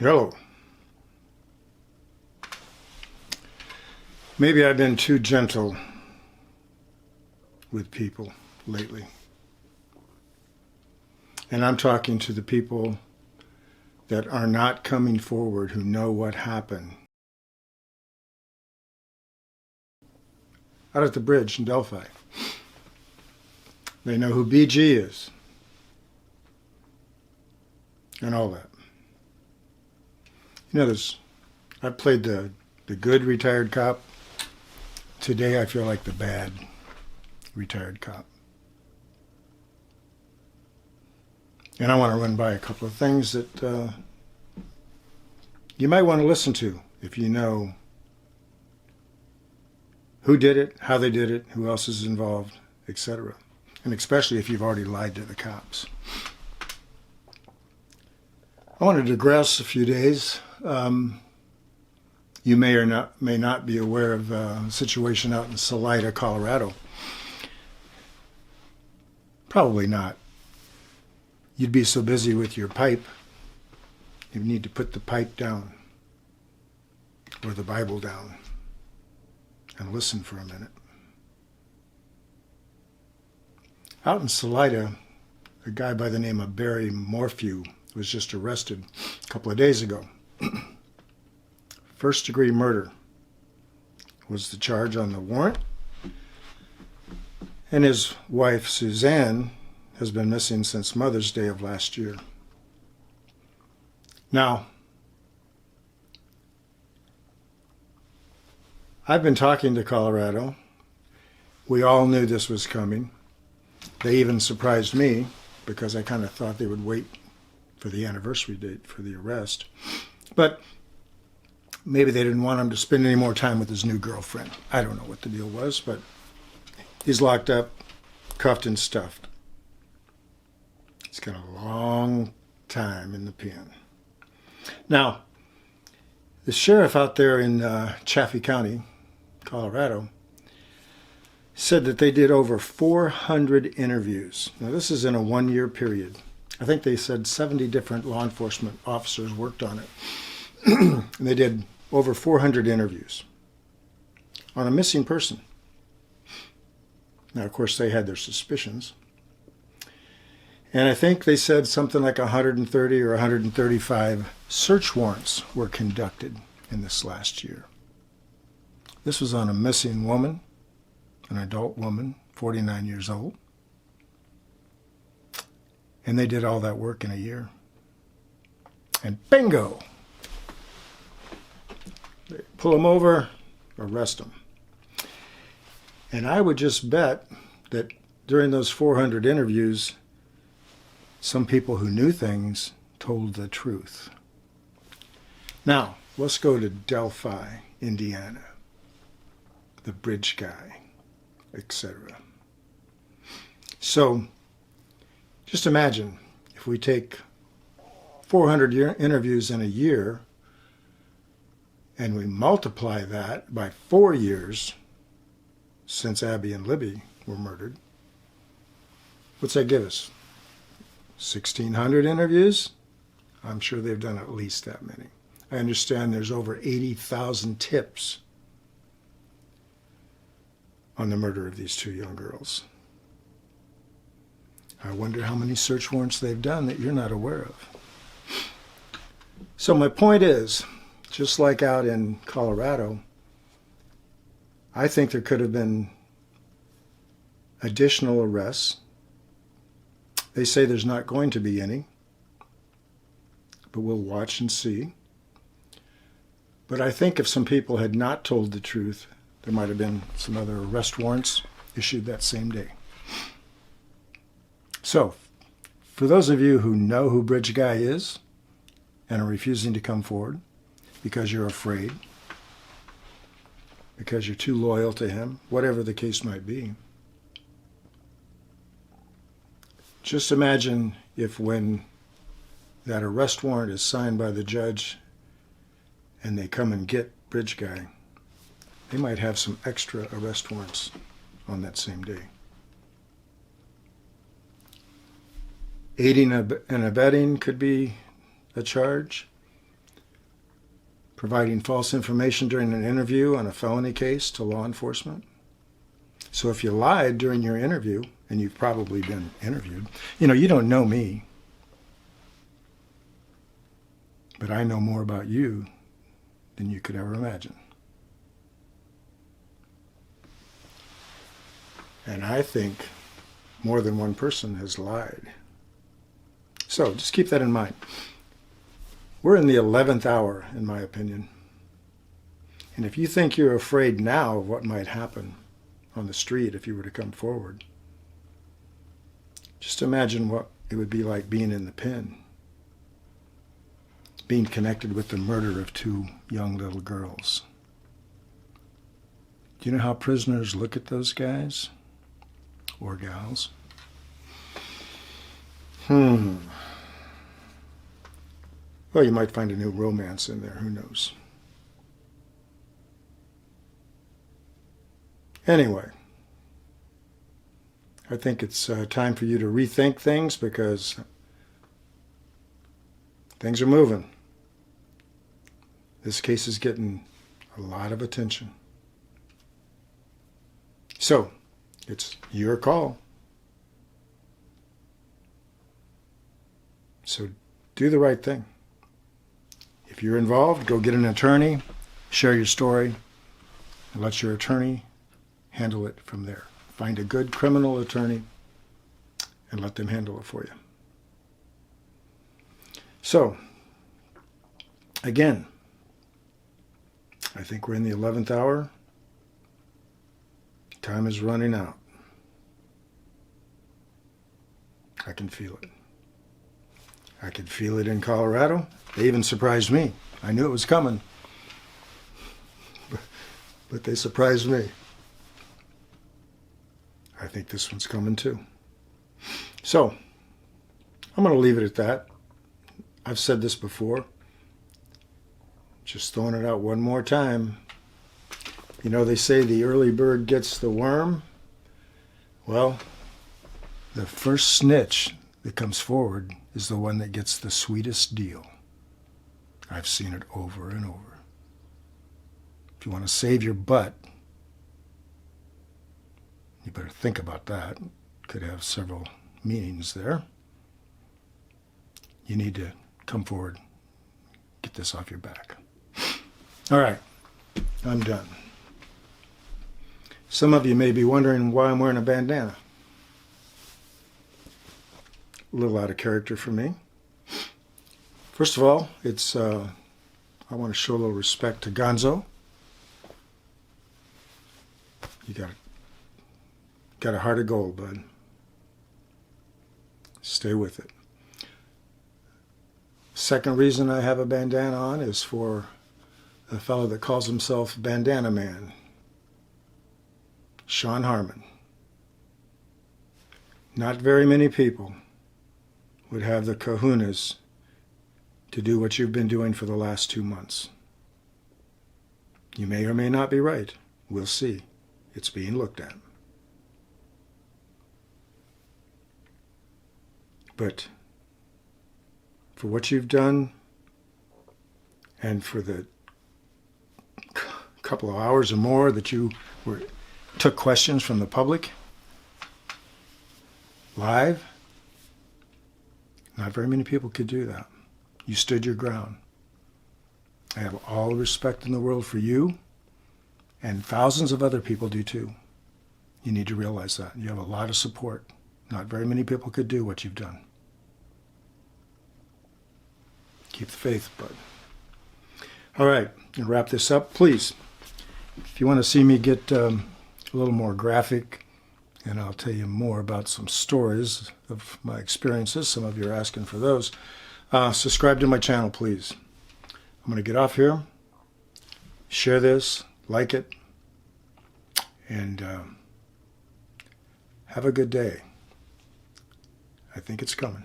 Hello. Maybe I've been too gentle with people lately. And I'm talking to the people that are not coming forward, who know what happened out at the bridge in Delphi. They know who BG is and all that. You know, I played the good retired cop. Today I feel like the bad retired cop. And I want to run by a couple of things that you might want to listen to if you know who did it, how they did it, who else is involved, etc. And especially if you've already lied to the cops. I want to digress a few days. You may not be aware of a situation out in Salida, Colorado. Probably not. You'd be so busy with your pipe, you need to put the pipe down or the Bible down and listen for a minute. Out in Salida, a guy by the name of Morphy was just arrested a couple of days ago. First-degree murder was the charge on the warrant. And his wife, Suzanne, has been missing since Mother's Day of last year. Now, I've been talking to Colorado. We all knew this was coming. They even surprised me because I kind of thought they would wait for the anniversary date for the arrest. But maybe they didn't want him to spend any more time with his new girlfriend. I don't know what the deal was, but he's locked up, cuffed and stuffed. He's got a long time in the pen. Now, the sheriff out there in Chaffee County, Colorado, said that they did over 400 interviews. Now, this is in a one-year period. I think they said 70 different law enforcement officers worked on it. And they did over 400 interviews on a missing person. Now, of course, they had their suspicions. And I think they said something like 130 or 135 search warrants were conducted in this last year. This was on a missing woman, an adult woman, 49 years old. And they did all that work in a year. And bingo! They pull them over, arrest them. And I would just bet that during those 400 interviews, some people who knew things told the truth. Now, let's go to Delphi, Indiana, the bridge guy, etc. So, just imagine if we take 400 interviews in a year and we multiply that by 4 years since Abby and Libby were murdered. What's that give us? 1,600 interviews? I'm sure they've done at least that many. I understand there's over 80,000 tips on the murder of these two young girls. I wonder how many search warrants they've done that you're not aware of. So my point is, just like out in Colorado, I think there could have been additional arrests. They say there's not going to be any, but we'll watch and see. But I think if some people had not told the truth, there might have been some other arrest warrants issued that same day. So, for those of you who know who Bridge Guy is and are refusing to come forward because you're afraid, because you're too loyal to him, whatever the case might be, just imagine if when that arrest warrant is signed by the judge and they come and get Bridge Guy, they might have some extra arrest warrants on that same day. Aiding and abetting could be a charge. providing false information during an interview on a felony case to law enforcement. So if you lied during your interview, and you've probably been interviewed, you don't know me, but I know more about you than you could ever imagine. And I think more than one person has lied. So just keep that in mind. We're in the 11th hour, in my opinion. And if you think you're afraid now of what might happen on the street if you were to come forward, just imagine what it would be like being in the pen, being connected with the murder of 2 young little girls. Do you know how prisoners look at those guys or gals? Well, you might find a new romance in there, who knows? Anyway, I think it's time for you to rethink things, because things are moving. This case is getting a lot of attention. So, it's your call. So, do the right thing. If you're involved, go get an attorney, share your story, and let your attorney handle it from there. Find a good criminal attorney and let them handle it for you. So, again, I think we're in the 11th hour. Time is running out. I can feel it. I could feel it in Colorado. They even surprised me. I knew it was coming, but they surprised me. I think this one's coming too. So, I'm going to leave it at that. I've said this before. Just throwing it out one more time. They say the early bird gets the worm. Well, the first snitch that comes forward is the one that gets the sweetest deal. I've seen it over and over. If you want to save your butt, you better think about that. Could have several meanings there. You need to come forward, get this off your back. All right, I'm done. Some of you may be wondering why I'm wearing a bandana. A little out of character for me. First of all, it's I want to show a little respect to Gonzo. You got a heart of gold, bud. Stay with it. Second reason I have a bandana on is for a fellow that calls himself Bandana Man, Sean Harmon. Not very many people would have the kahunas to do what you've been doing for the last 2 months. You may or may not be right. We'll see. It's being looked at. But for what you've done, and for the couple of hours or more that you took questions from the public live, not very many people could do that. You stood your ground. I have all the respect in the world for you, and thousands of other people do too. You need to realize that. You have a lot of support. Not very many people could do what you've done. Keep the faith, bud. All right, and wrap this up, please. If you want to see me get a little more graphic, and I'll tell you more about some stories of my experiences. Some of you are asking for those. Subscribe to my channel, please. I'm going to get off here, share this, like it, and have a good day. I think it's coming.